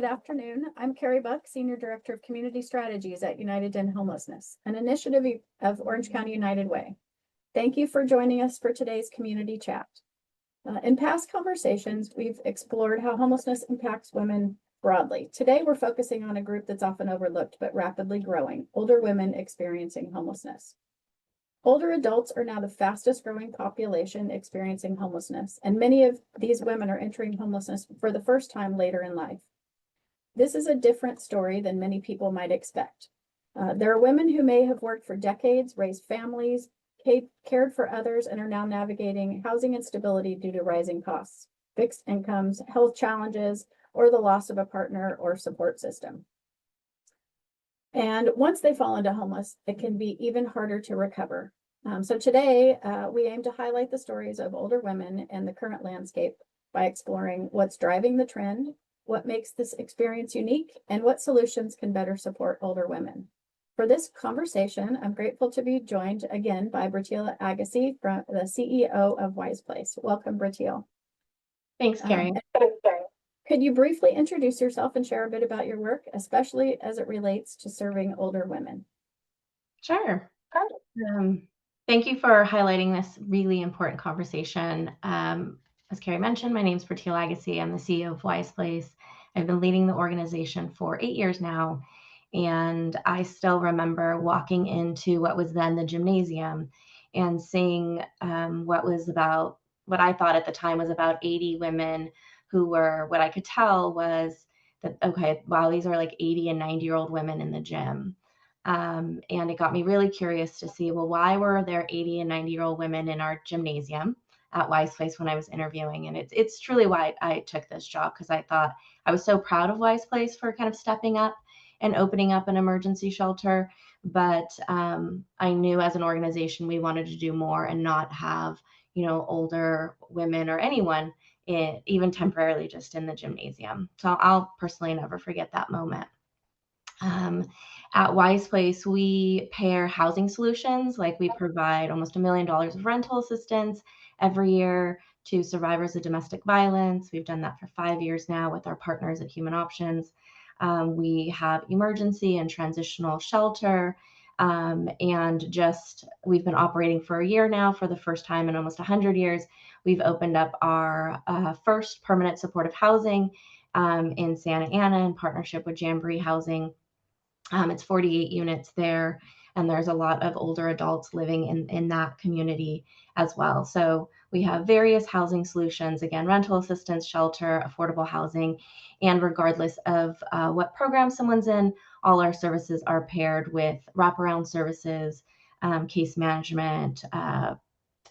afternoon. I'm Carrie Buck, Senior Director of Community Strategies at United End Homelessness, an initiative of Orange County United Way. Thank you for joining us for today's community chat. In past conversations, we've explored how homelessness impacts women broadly. Today, we're focusing on a group that's often overlooked but rapidly growing, older women experiencing homelessness. Older adults are now the fastest growing population experiencing homelessness, and many of these women are entering homelessness for the first time later in life. This is a different story than many people might expect. There are women who may have worked for decades, raised families, cared for others, and are now navigating housing instability due to rising costs, fixed incomes, health challenges, or the loss of a partner or support system. And once they fall into homeless, it can be even harder to recover. So today, we aim to highlight the stories of older women and the current landscape by exploring what's driving the trend, what makes this experience unique, and what solutions can better support older women. For this conversation, I'm grateful to be joined again by Brateil Aghasi, the CEO of WISEPlace. Welcome, Brateil. Thanks, Carrie. Could you briefly introduce yourself and share a bit about your work, especially as it relates to serving older women? Sure. Thank you for highlighting this really important conversation. As Carrie mentioned, my name is Brateil Aghasi. I'm the CEO of WISEPlace. I've been leading the organization for 8 years now, and I still remember walking into what was then the gymnasium and seeing what I thought at the time was about 80 women who were, what I could tell was that, okay, wow, these are like 80 and 90-year-old women in the gym. And it got me really curious to see, well, why were there 80 and 90-year-old women in our gymnasium at WISEPlace when I was interviewing? And it's truly why I took this job, because I thought I was so proud of WISEPlace for kind of stepping up and opening up an emergency shelter. But I knew as an organization, we wanted to do more and not have, older women or anyone even temporarily just in the gymnasium. So I'll personally never forget that moment. At WISEPlace, we pair housing solutions, like we provide almost $1 million of rental assistance every year to survivors of domestic violence. We've done that for 5 years now with our partners at Human Options. We have emergency and transitional shelter, and we've been operating for a year now. For the first time in almost 100 years, we've opened up our first permanent supportive housing in Santa Ana in partnership with Jamboree Housing. It's 48 units there, and there's a lot of older adults living in that community as well. So we have various housing solutions, again, rental assistance, shelter, affordable housing, and regardless of what program someone's in, all our services are paired with wraparound services, case management,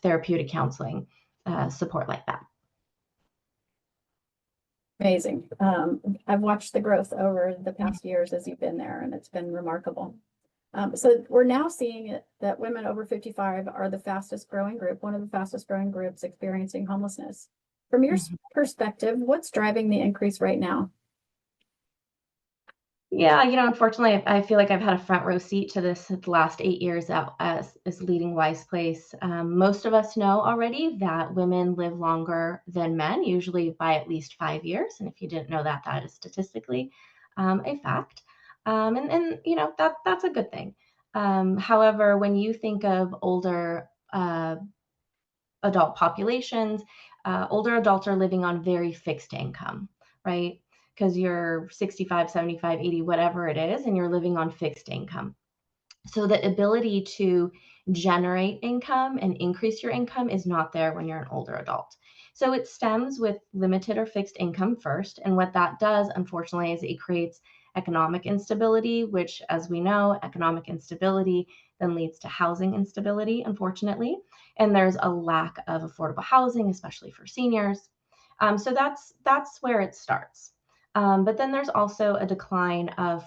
therapeutic counseling, support like that. Amazing. I've watched the growth over the past years as you've been there, and it's been remarkable. So we're now seeing that women over 55 are the fastest growing group, one of the fastest growing groups experiencing homelessness. From your perspective, what's driving the increase right now? Yeah, unfortunately, I feel like I've had a front row seat to this the last 8 years as leading WISEPlace. Most of us know already that women live longer than men, usually by at least 5 years. And if you didn't know that, that is statistically a fact. And that's a good thing. However, when you think of older adult populations, older adults are living on very fixed income, right? Because you're 65, 75, 80, whatever it is, and you're living on fixed income. So the ability to generate income and increase your income is not there when you're an older adult. So it stems with limited or fixed income first. And what that does, unfortunately, is it creates economic instability, which, as we know, economic instability then leads to housing instability, unfortunately. And there's a lack of affordable housing, especially for seniors. So that's where it starts. But then there's also a decline of,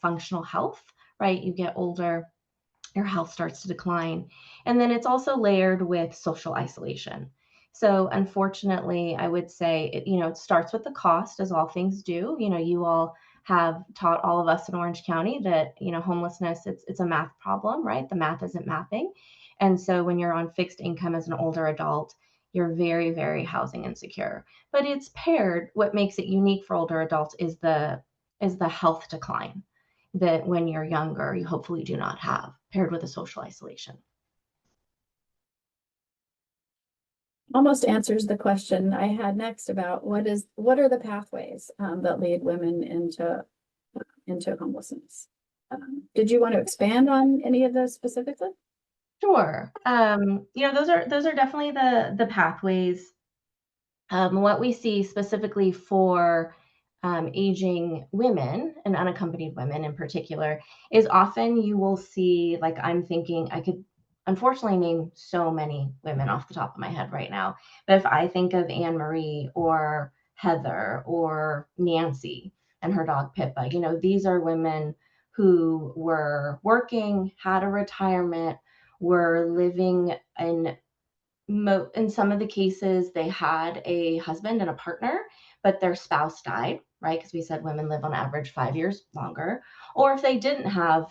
functional health, right? You get older, your health starts to decline. And then it's also layered with social isolation. So unfortunately, I would say, it starts with the cost, as all things do. You all have taught all of us in Orange County that, homelessness, it's a math problem, right? The math isn't mapping. And so when you're on fixed income as an older adult, you're very, very housing insecure. But it's paired. What makes it unique for older adults is the health decline that when you're younger, you hopefully do not have, paired with a social isolation. Almost answers the question I had next about what are the pathways that lead women into homelessness. Did you want to expand on any of those specifically? Sure. Those are definitely the pathways. What we see specifically for aging women and unaccompanied women in particular is often you will see, like, I'm thinking I could unfortunately name so many women off the top of my head right now, but if I think of Anne Marie or Heather or Nancy and her dog Pippa, these are women who were working, had a retirement, were living in some of the cases, they had a husband and a partner, but their spouse died, right? Because we said women live on average 5 years longer. Or if they didn't have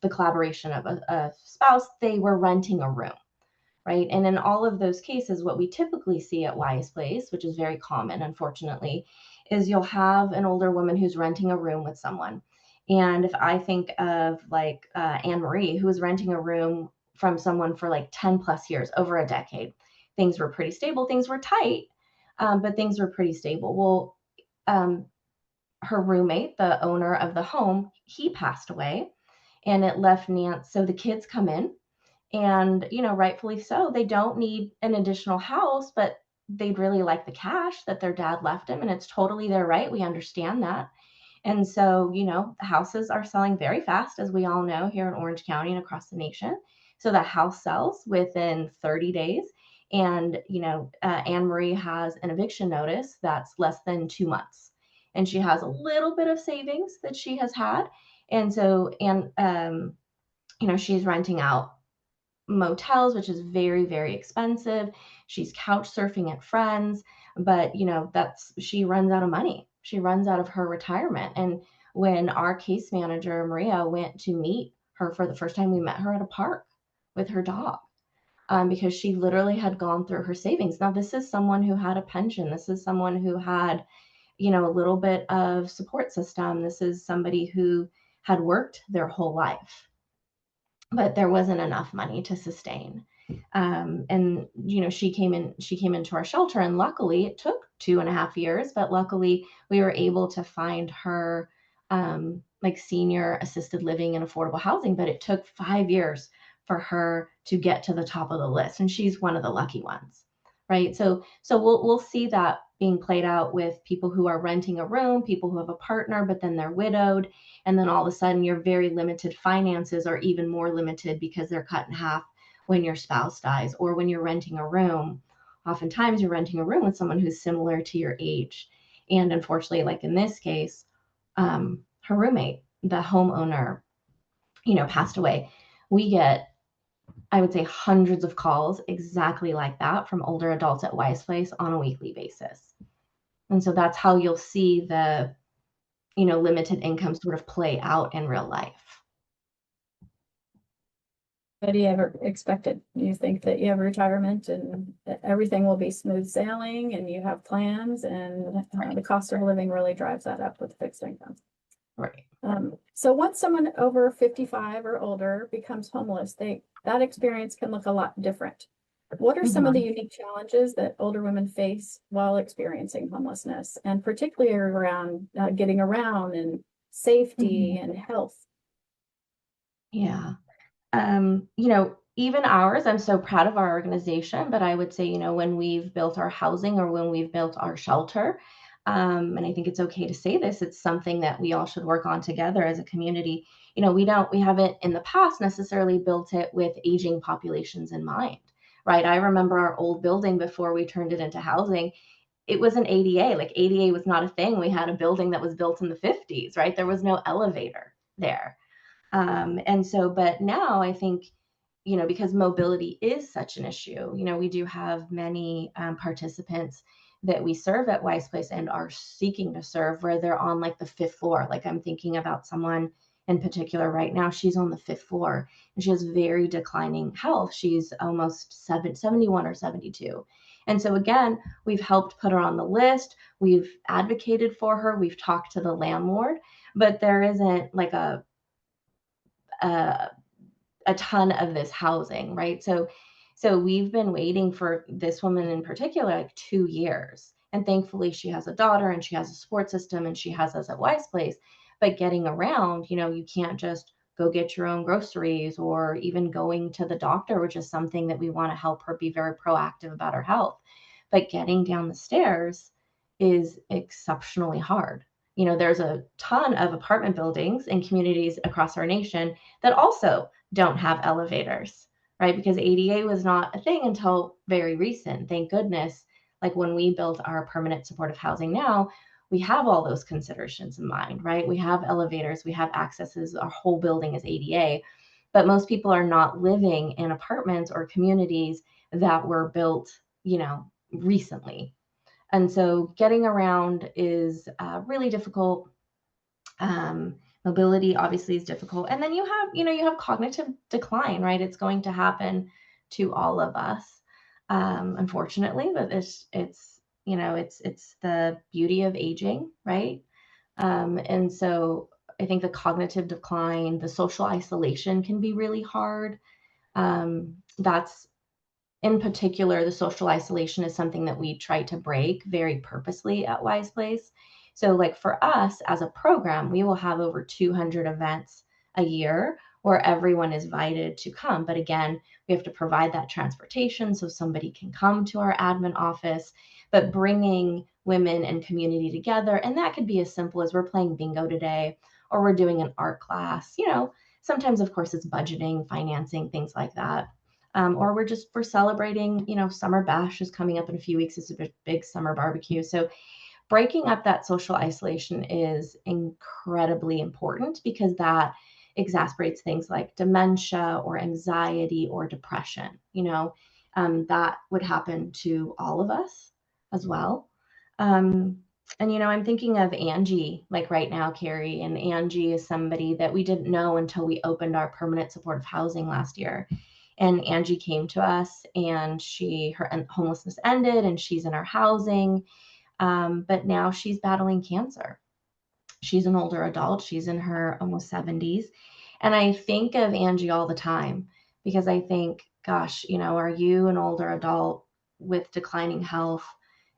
the collaboration of a spouse, they were renting a room, right? And in all of those cases, what we typically see at WISEPlace, which is very common, unfortunately, is you'll have an older woman who's renting a room with someone. And if I think of like Anne Marie, who was renting a room from someone for like 10 plus years, over a decade, things were pretty stable. Things were tight, but things were pretty stable. Well, her roommate, the owner of the home, he passed away, and it left Nancy. So the kids come in, and rightfully so, they don't need an additional house, but they'd really like the cash that their dad left them, and it's totally their right. We understand that. And so, the houses are selling very fast, as we all know, here in Orange County and across the nation. So the house sells within 30 days. And, Anne Marie has an eviction notice that's less than 2 months. And she has a little bit of savings that she has had. And so, she's renting out motels, which is very, very expensive. She's couch surfing at friends, but she runs out of money. She runs out of her retirement. And when our case manager, Maria, went to meet her for the first time, we met her at a park with her dog, because she literally had gone through her savings. Now, this is someone who had a pension. This is someone who had, a little bit of support system. This is somebody who had worked their whole life, but there wasn't enough money to sustain. And she came into our shelter, and luckily it took 2.5 years, but luckily we were able to find her like senior assisted living and affordable housing, but it took 5 years for her to get to the top of the list, and she's one of the lucky ones, right? So we'll see that being played out with people who are renting a room, people who have a partner, but then they're widowed. And then all of a sudden your very limited finances are even more limited because they're cut in half when your spouse dies, or when you're renting a room. Oftentimes you're renting a room with someone who's similar to your age. And unfortunately, like in this case, her roommate, the homeowner, passed away. We get, I would say, hundreds of calls exactly like that from older adults at WISEPlace on a weekly basis. And so that's how you'll see the, limited income sort of play out in real life. What do you ever expected? You think that you have retirement and that everything will be smooth sailing and you have plans, and the cost of living really drives that up with fixed income. Right. So once someone over 55 or older becomes homeless, that experience can look a lot different. What are some of the unique challenges that older women face while experiencing homelessness, and particularly around getting around and safety and health? Yeah. Even ours, I'm so proud of our organization, but I would say, when we've built our housing or when we've built our shelter, and I think it's okay to say this, it's something that we all should work on together as a community. We haven't in the past necessarily built it with aging populations in mind, right? I remember our old building before we turned it into housing. It was an ADA. Like, ADA was not a thing. We had a building that was built in the 50s, right? There was no elevator there. But now I think, because mobility is such an issue, we do have many participants that we serve at WISEPlace and are seeking to serve where they're on like the 5th floor. Like, I'm thinking about someone in particular right now. She's on the 5th floor and she has very declining health. She's almost 71 or 72. And so again, we've helped put her on the list. We've advocated for her. We've talked to the landlord, but there isn't like a, a ton of this housing, right? So we've been waiting for this woman in particular like 2 years. And thankfully she has a daughter and she has a support system and she has us at WISEPlace. But getting around, you can't just go get your own groceries or even going to the doctor, which is something that we want to help her be very proactive about her health. But getting down the stairs is exceptionally hard. There's a ton of apartment buildings and communities across our nation that also don't have elevators, right? Because ADA was not a thing until very recent. Thank goodness. Like when we built our permanent supportive housing now, we have all those considerations in mind, right? We have elevators, we have accesses, our whole building is ADA, but most people are not living in apartments or communities that were built, recently. And so getting around is really difficult. Mobility obviously is difficult. And then you have cognitive decline, right? It's going to happen to all of us, unfortunately, but it's the beauty of aging, right? And so I think the cognitive decline, the social isolation can be really hard. That's in particular, the social isolation is something that we try to break very purposely at WISEPlace. So like for us as a program, we will have over 200 events a year where everyone is invited to come. But again, we have to provide that transportation so somebody can come to our admin office, but bringing women and community together. And that could be as simple as we're playing bingo today, or we're doing an art class. Sometimes of course it's budgeting, financing, things like that. Or we're celebrating, summer bash is coming up in a few weeks. It's a big summer barbecue. So breaking up that social isolation is incredibly important because that exacerbates things like dementia or anxiety or depression. That would happen to all of us as well. And I'm thinking of Angie, like right now, Carrie, and Angie is somebody that we didn't know until we opened our permanent supportive housing last year. And Angie came to us and her homelessness ended and she's in our housing. But now she's battling cancer. She's an older adult. She's in her almost 70s. And I think of Angie all the time because I think, gosh, are you an older adult with declining health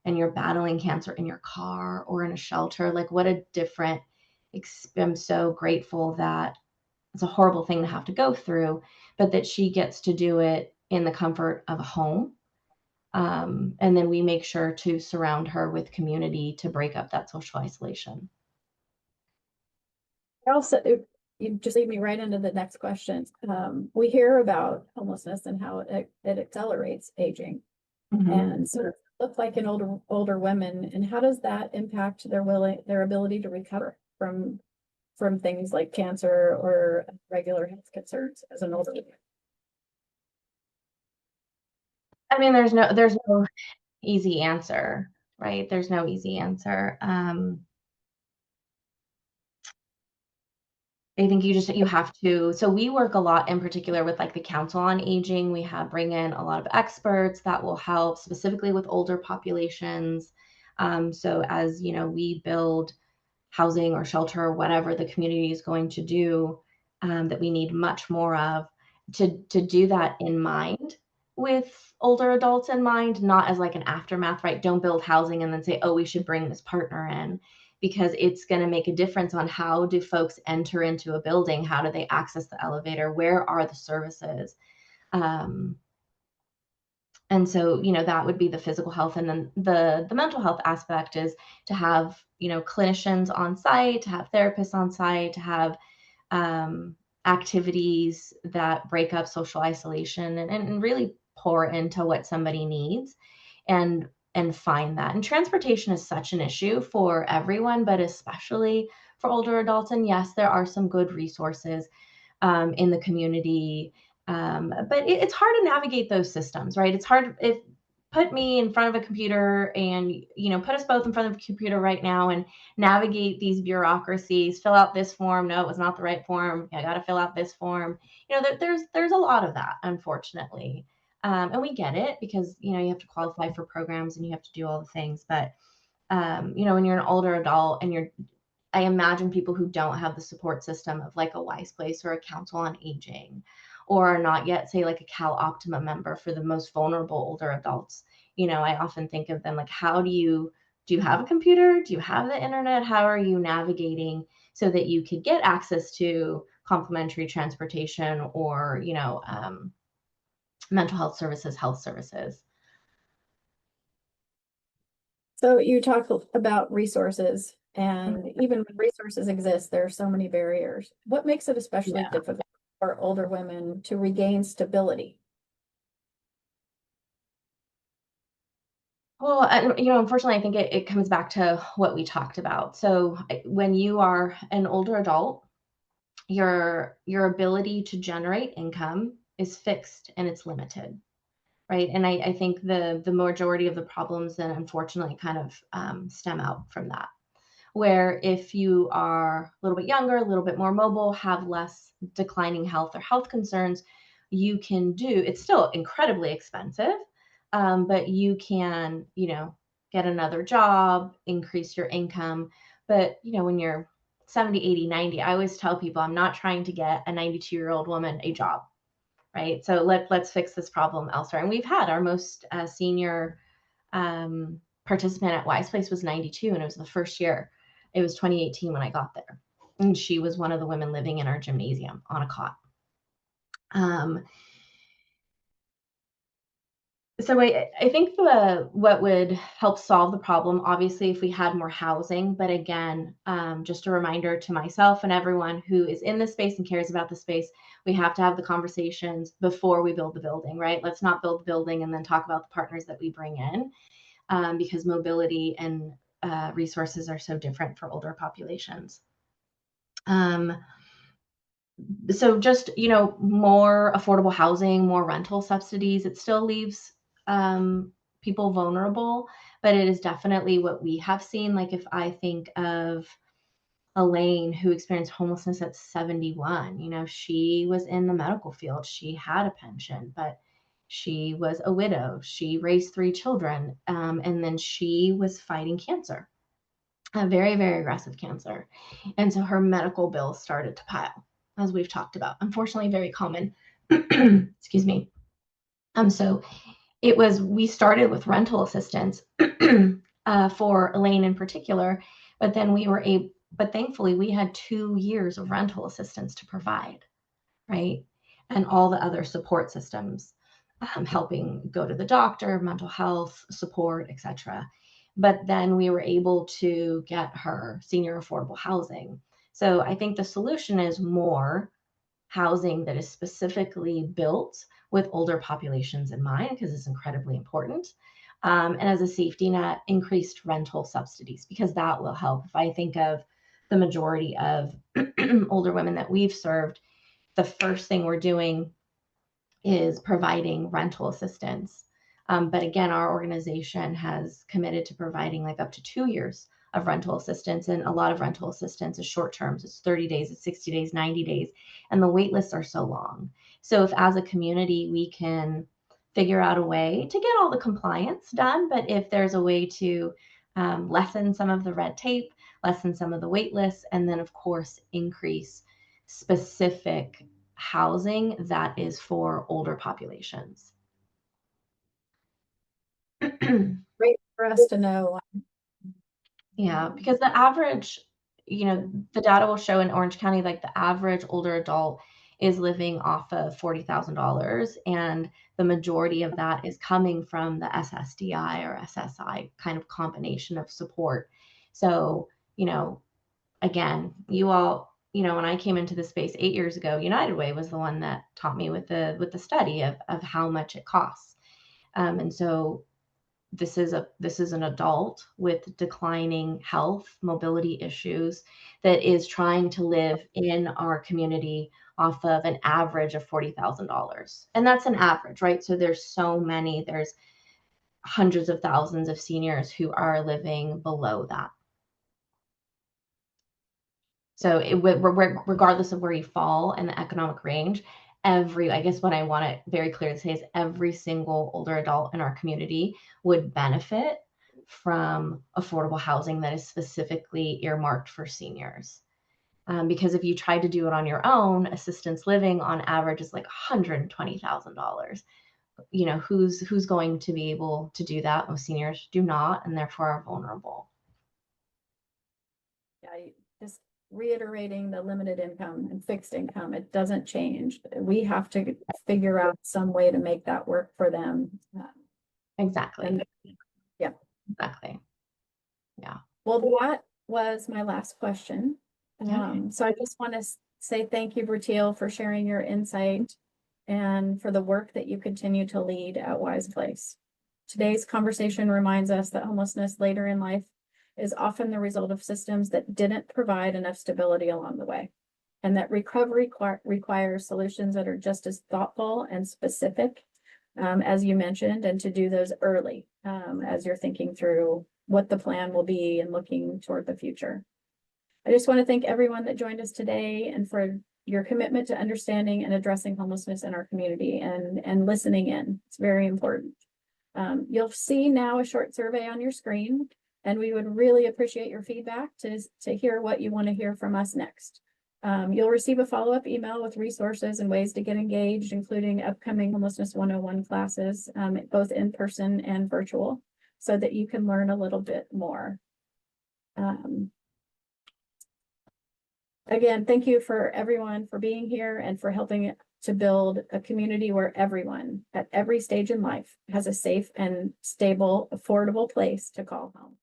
and you're battling cancer in your car or in a shelter? Like what a different, I'm so grateful that it's a horrible thing to have to go through, but that she gets to do it in the comfort of a home. And then we make sure to surround her with community to break up that social isolation. Also, you just lead me right into the next question. We hear about homelessness and how it accelerates aging, and sort of look like in older women. And how does that impact their ability to recover from things like cancer or regular health concerns as an older woman? I mean, there's no easy answer, right? There's no easy answer. I think you have to. So we work a lot in particular with like the Council on Aging. We bring in a lot of experts that will help specifically with older populations. So as we build housing or shelter or whatever the community is going to do, that we need much more of, to do that in mind, with older adults in mind, not as like an aftermath, right? Don't build housing and then say, oh, we should bring this partner in, because it's going to make a difference on how do folks enter into a building, how do they access the elevator, where are the services. And so, that would be the physical health. And then the mental health aspect is to have, clinicians on site, to have therapists on site, to have activities that break up social isolation and really pour into what somebody needs and find that. And transportation is such an issue for everyone, but especially for older adults. And yes, there are some good resources in the community. But it's hard to navigate those systems, right? It's hard if put me in front of a computer and put us both in front of a computer right now and navigate these bureaucracies, fill out this form. No, it was not the right form. I got to fill out this form. There's a lot of that, unfortunately. And we get it because, you have to qualify for programs and you have to do all the things. But, when you're an older adult and I imagine people who don't have the support system of like a WISEPlace or a Council on Aging, or are not yet, say, like a Cal Optima member for the most vulnerable older adults. I often think of them like, do you have a computer? Do you have the internet? How are you navigating so that you could get access to complimentary transportation or, mental health services? So you talk about resources, and even when resources exist, there are so many barriers. What makes it especially Yeah. difficult for older women to regain stability? Well, unfortunately, I think it comes back to what we talked about. So when you are an older adult, your ability to generate income is fixed and it's limited, right? And I think the majority of the problems then unfortunately kind of stem out from that. Where if you are a little bit younger, a little bit more mobile, have less declining health or health concerns, you can it's still incredibly expensive, but you can, get another job, increase your income. But, when you're 70, 80, 90, I always tell people I'm not trying to get a 92-year-old woman a job, right? So let's fix this problem elsewhere. And we've had our most senior participant at WISEPlace was 92, and it was the first year. It was 2018 when I got there, and she was one of the women living in our gymnasium on a cot. So I think what would help solve the problem, obviously, if we had more housing. But again, just a reminder to myself and everyone who is in this space and cares about the space, we have to have the conversations before we build the building, right? Let's not build the building and then talk about the partners that we bring in, because mobility and resources are so different for older populations. So just, more affordable housing, more rental subsidies, it still leaves people vulnerable, but it is definitely what we have seen. Like if I think of Elaine, who experienced homelessness at 71, she was in the medical field. She had a pension, but she was a widow. She raised 3 children, and then she was fighting cancer, a very, very aggressive cancer. And so her medical bills started to pile, as we've talked about. Unfortunately, very common. Excuse me. So we started with rental assistance for Elaine in particular, but then but thankfully we had 2 years of rental assistance to provide, right? And all the other support systems, helping go to the doctor, mental health support, etc. But then we were able to get her senior affordable housing. So I think the solution is more housing that is specifically built with older populations in mind, because it's incredibly important. And as a safety net, increased rental subsidies, because that will help. If I think of the majority of older women that we've served, the first thing we're doing is providing rental assistance. But again, our organization has committed to providing like up to 2 years of rental assistance. And a lot of rental assistance is short terms. It's 30 days, it's 60 days, 90 days. And the wait lists are so long. So if as a community, we can figure out a way to get all the compliance done, but if there's a way to lessen some of the red tape, lessen some of the wait lists, and then of course, increase specific housing that is for older populations. Great for us to know. Yeah, because the average, the data will show in Orange County, like the average older adult is living off of $40,000, and the majority of that is coming from the SSDI or SSI kind of combination of support. So, again, you all, when I came into the space 8 years ago, United Way was the one that taught me with the study of how much it costs. And so this is an adult with declining health, mobility issues that is trying to live in our community off of an average of $40,000. And that's an average, right? So there's hundreds of thousands of seniors who are living below that. So regardless of where you fall in the economic range, I guess what I want it very clear to say is every single older adult in our community would benefit from affordable housing that is specifically earmarked for seniors. Because if you try to do it on your own, assistance living on average is like $120,000. You know, who's going to be able to do that? Most seniors do not, and therefore are vulnerable. Yeah, just reiterating the limited income and fixed income, it doesn't change. We have to figure out some way to make that work for them. Exactly. And yeah. Exactly. Yeah. Well, that was my last question. So I just want to say thank you, Brateil, for sharing your insight and for the work that you continue to lead at WISEPlace. Today's conversation reminds us that homelessness later in life is often the result of systems that didn't provide enough stability along the way, and that recovery requires solutions that are just as thoughtful and specific, as you mentioned, and to do those early, as you're thinking through what the plan will be and looking toward the future. I just want to thank everyone that joined us today and for your commitment to understanding and addressing homelessness in our community and listening in. It's very important. You'll see now a short survey on your screen, and we would really appreciate your feedback to hear what you want to hear from us next. You'll receive a follow-up email with resources and ways to get engaged, including upcoming Homelessness 101 classes, both in person and virtual, so that you can learn a little bit more. Again, thank you for everyone for being here and for helping to build a community where everyone at every stage in life has a safe and stable, affordable place to call home.